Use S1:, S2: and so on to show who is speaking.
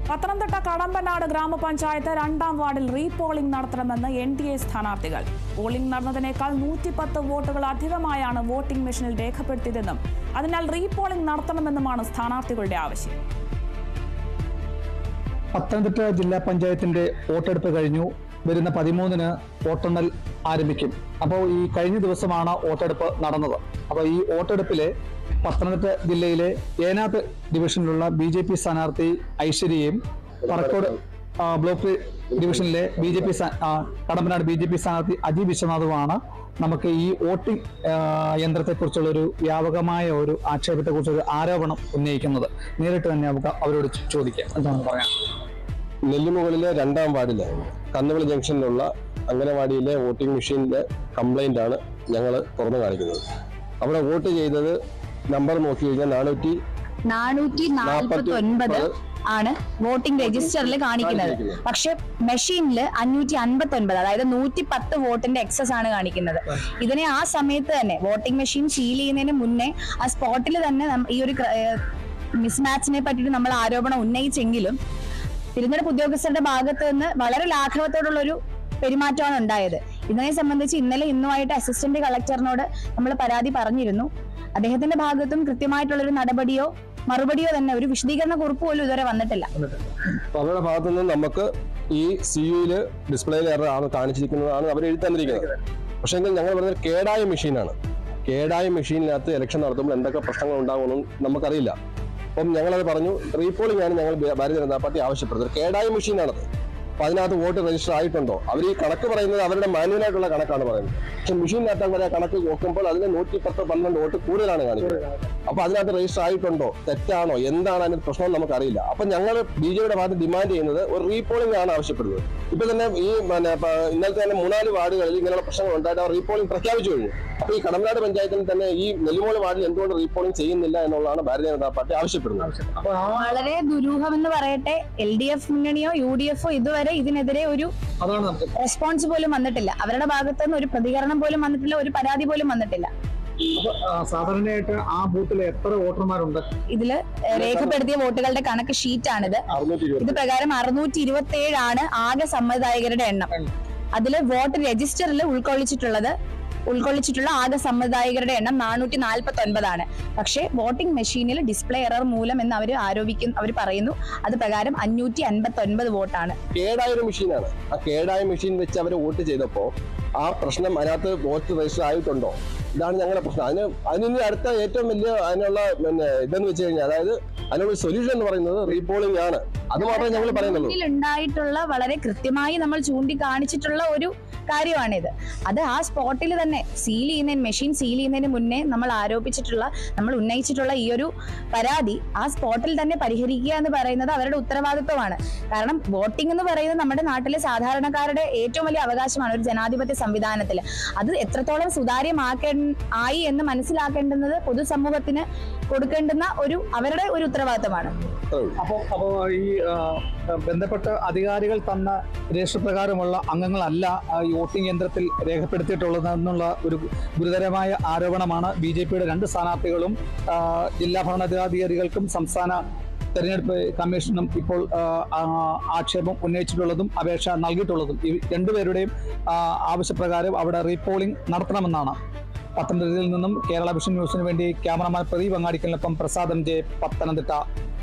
S1: പത്തനംതിട്ട കടമ്പനാട് ഗ്രാമപഞ്ചായത്ത് 2ാം വാർഡിൽ റീപോളിംഗ് നടത്തണമെന്ന് NDA സ്ഥാനാർത്ഥികൾ. പോളിംഗ് നടന്നതിനേക്കാൾ 110 വോട്ടുകൾ അധികമായാണ് വോട്ടിംഗ് മെഷീനിൽ രേഖപ്പെടുത്തിയതെന്നും അതിനാൽ റീപോളിംഗ് നടത്തണമെന്നുമാണ് സ്ഥാനാർത്ഥികളുടെ ആവശ്യം.
S2: പത്തനംതിട്ട ജില്ലാ പഞ്ചായത്തിന്റെ വോട്ടെടുപ്പ് കഴിഞ്ഞു. വരുന്ന 13-ന് വോട്ടെണ്ണൽ ആരംഭിക്കും. അപ്പോൾ ഈ കഴിഞ്ഞ ദിവസമാണ് വോട്ടെടുപ്പ് നടന്നത്. അപ്പോൾ ഈ വോട്ടെടുപ്പിലെ പത്തനംതിട്ട ജില്ലയിലെ ഏനാത്ത് ഡിവിഷനിലുള്ള BJP സ്ഥാനാർത്ഥി ഐശ്വര്യയും പറക്കോട് ബ്ലോക്ക് ഡിവിഷനിലെ കടമ്പനാട് BJP സ്ഥാനാർത്ഥി അജി വിശ്വനാഥുമാണ് നമുക്ക് ഈ വോട്ടിംഗ് യന്ത്രത്തെക്കുറിച്ചുള്ള ഒരു വ്യാപകമായ ഒരു ആക്ഷേപത്തെക്കുറിച്ചൊരു ആരോപണം ഉന്നയിക്കുന്നത്. നേരിട്ട് തന്നെ നമുക്ക് അവരോട് ചോദിക്കാം. എന്താണ് പറയാം?
S3: നെല്ലിമുകളിലെ 2ാം വാർഡിലെ കന്നുവിള ജംഗ്ഷനിലുള്ള അംഗനവാടിയിലെ വോട്ടിംഗ് മെഷീനിലെ കംപ്ലൈന്റ് ആണ് ഞങ്ങൾ തുറന്നു കാണിക്കുന്നത്. അവിടെ വോട്ട് ചെയ്തത് നമ്പർ നോക്കി കഴിഞ്ഞാൽ
S4: 449 ആണ് വോട്ടിംഗ് രജിസ്റ്ററിൽ കാണിക്കുന്നത്. പക്ഷെ മെഷീനിൽ 559, അതായത് 110 വോട്ടിന്റെ എക്സസ് ആണ് കാണിക്കുന്നത്. ഇതിനെ ആ സമയത്ത് തന്നെ വോട്ടിംഗ് മെഷീൻ സീൽ ചെയ്യുന്നതിന് മുന്നേ ആ സ്പോട്ടിൽ തന്നെ ഈ ഒരു മിസ്മാച്ചിനെ പറ്റിയിട്ട് നമ്മൾ ആരോപണം ഉന്നയിച്ചെങ്കിലും തിരഞ്ഞെടുപ്പ് ഉദ്യോഗസ്ഥരുടെ ഭാഗത്ത് നിന്ന് വളരെ ലാഘവത്തോടുള്ള ഒരു പെരുമാറ്റമാണ് ഉണ്ടായത്. ഇതിനെ സംബന്ധിച്ച് ഇന്നുമായിട്ട് അസിസ്റ്റന്റ് കളക്ടറിനോട് നമ്മൾ പരാതി പറഞ്ഞിരുന്നു. അദ്ദേഹത്തിന്റെ ഭാഗത്തും കൃത്യമായിട്ടുള്ളൊരു നടപടിയോ മറുപടിയോ തന്നെ ഒരു വിശദീകരണ കുറിപ്പ് പോലും ഇതുവരെ വന്നിട്ടില്ല.
S3: അവരുടെ ഭാഗത്തു നിന്ന് നമുക്ക് ഈ CU ഡിസ്പ്ലേയിൽ എറർ കാണിച്ചിരിക്കുന്നതാണ് അവർ എഴുതി തന്നിരിക്കുന്നത്. പക്ഷേ ഞങ്ങൾ പറഞ്ഞത് കേടായ മെഷീനാണ്. കേടായ മെഷീനിനകത്ത് ഇലക്ഷൻ നടത്തുമ്പോൾ എന്തൊക്കെ പ്രശ്നങ്ങൾ ഉണ്ടാകുമെന്നും നമുക്കറിയില്ല. അപ്പം ഞങ്ങളത് പറഞ്ഞു, റീപോളിംഗ് ആണ് ഞങ്ങൾ ഭാരതീയ ജനതാ പാർട്ടി ആവശ്യപ്പെടുന്നത്. കേടായ മെഷീനാണത്. അപ്പൊ അതിനകത്ത് വോട്ട് രജിസ്റ്റർ ആയിട്ടുണ്ടോ? അവർ ഈ കണക്ക് പറയുന്നത് അവരുടെ മാനുവലായിട്ടുള്ള കണക്കാണ് പറയുന്നത്. പക്ഷെ മെഷീനകത്ത് അങ്ങനെ കണക്ക് നോക്കുമ്പോൾ അതിന് 110-12 വോട്ട് കൂടുതലാണ് കാണിക്കുന്നത്. അപ്പൊ അതിനകത്ത് രജിസ്റ്റർ ആയിട്ടുണ്ടോ, തെറ്റാണോ, എന്താണ് അതിന്റെ പ്രശ്നം നമുക്കറിയില്ല. അപ്പൊ ഞങ്ങൾ BJPയുടെ ഭാഗത്ത് ഡിമാൻഡ് ചെയ്യുന്നത് ഒരു റീപോളിംഗ് ആണ് ആവശ്യപ്പെടുന്നത്. ഇപ്പൊ തന്നെ ഈ ഇന്നലത്തെ തന്നെ 3-4 വാർഡുകളിൽ ഇങ്ങനെയുള്ള പ്രശ്നങ്ങൾ ഉണ്ടായിട്ട് അവർ റീപോളിംഗ് പ്രഖ്യാപിച്ചു കഴിഞ്ഞു. അപ്പൊ ഈ കടമ്പനാട് പഞ്ചായത്തിൽ തന്നെ ഈ നെല്ലിമൂല വാർഡിൽ എന്തുകൊണ്ട് റീപോളിംഗ് ചെയ്യുന്നില്ല എന്നുള്ളതാണ് ഭാരതീയ ജനതാ പാർട്ടി ആവശ്യപ്പെടുന്നത്.
S4: വളരെ ദുരൂഹമെന്ന് പറയട്ടെ, LDF മുന്നണിയോ UDF ഇതുവരെ ഇതിനെതിരെ ഒരു റെസ്പോൺസ് പോലും വന്നിട്ടില്ല. അവരുടെ ഭാഗത്ത് നിന്ന് ഒരു പ്രതികരണം പോലും വന്നിട്ടില്ല, ഒരു പരാതി പോലും വന്നിട്ടില്ല.
S2: സാധാരണയായിട്ട് ആ ബൂത്തിൽ എത്ര വോട്ടർമാരുണ്ട്? ഇതില്
S4: രേഖപ്പെടുത്തിയ വോട്ടുകളുടെ കണക്ക് ഷീറ്റാണിത്. ഇത് പ്രകാരം 627 ആണ് ആകെ സമ്മതിദായകരുടെ എണ്ണം. അതില് വോട്ട് രജിസ്റ്ററിൽ ഉൾക്കൊള്ളിച്ചിട്ടുള്ള ആകെ സമ്മതിദായകരുടെ എണ്ണം 449 ആണ്. പക്ഷേ വോട്ടിംഗ് മെഷീനിൽ ഡിസ്പ്ലേ എറർ മൂലം എന്ന് അവർ പറയുന്നു. അത് പ്രകാരം 559 വോട്ടാണ്.
S3: കേടായ ഒരു മെഷീനാണ്. ആ കേടായ മെഷീൻ വെച്ച് അവർ വോട്ട് ചെയ്തപ്പോ ആ പ്രശ്നം അതിനകത്ത് വോട്ട് രജിസ്റ്റർ ആയിട്ടുണ്ടോ? ഇതാണ് ഞങ്ങളുടെ പ്രശ്നം. അതിന് അടുത്ത ഏറ്റവും വലിയ അതിനുള്ള ഇതെന്ന് വെച്ച് കഴിഞ്ഞാൽ, അതായത് അതിനുള്ള സൊല്യൂഷൻ എന്ന് പറയുന്നത് റീപോളിംഗ് ആണ്. അത് മാത്രമേ ഞങ്ങൾ പറയുന്നുള്ളൂ.
S4: ഉണ്ടായിട്ടുള്ള വളരെ കൃത്യമായി നമ്മൾ ചൂണ്ടിക്കാണിച്ചിട്ടുള്ള ഒരു കാര്യമാണിത്. അത് ആ സ്പോട്ടിൽ തന്നെ മെഷീൻ സീൽ ചെയ്യുന്നതിന് മുന്നേ നമ്മൾ ഉന്നയിച്ചിട്ടുള്ള ഈ ഒരു പരാതി ആ സ്പോട്ടിൽ തന്നെ പരിഹരിക്കുക എന്ന് പറയുന്നത് അവരുടെ ഉത്തരവാദിത്വമാണ്. കാരണം വോട്ടിംഗ് എന്ന് പറയുന്നത് നമ്മുടെ നാട്ടിലെ സാധാരണക്കാരുടെ ഏറ്റവും വലിയ അവകാശമാണ് ഒരു ജനാധിപത്യ സംവിധാനത്തിൽ. അത് എത്രത്തോളം സുതാര്യമായി എന്ന് മനസ്സിലാക്കേണ്ടുന്നത് പൊതുസമൂഹത്തിന് കൊടുക്കേണ്ടുന്ന അവരുടെ ഒരു ഉത്തരവാദിത്തമാണ്.
S2: അപ്പോ ഈ ബന്ധപ്പെട്ട അധികാരികൾ തന്ന രജിസ്റ്റർ പ്രകാരമുള്ള അംഗങ്ങളല്ല ഈ വോട്ടിംഗ് യന്ത്രത്തിൽ രേഖപ്പെടുത്തിയിട്ടുള്ളതെന്നുള്ള ഒരു ഗുരുതരമായ ആരോപണമാണ് BJPയുടെ 2 സ്ഥാനാർത്ഥികളും ജില്ലാ ഭരണാധികാരികൾക്കും സംസ്ഥാന തെരഞ്ഞെടുപ്പ് കമ്മീഷനും ഇപ്പോൾ ആക്ഷേപം ഉന്നയിച്ചിട്ടുള്ളതും അപേക്ഷ നൽകിയിട്ടുള്ളതും. ഈ 2 പേരുടെയും ആവശ്യപ്രകാരം അവിടെ റീപോളിംഗ് നടത്തണമെന്നാണ്. പത്തനംതിട്ടയിൽ നിന്നും കേരള വിഷൻ ന്യൂസിന് വേണ്ടി ക്യാമറമാൻ പ്രദീപ് അങ്ങാടിക്കലിനൊപ്പം പ്രസാദ് MJ, പത്തനംതിട്ട.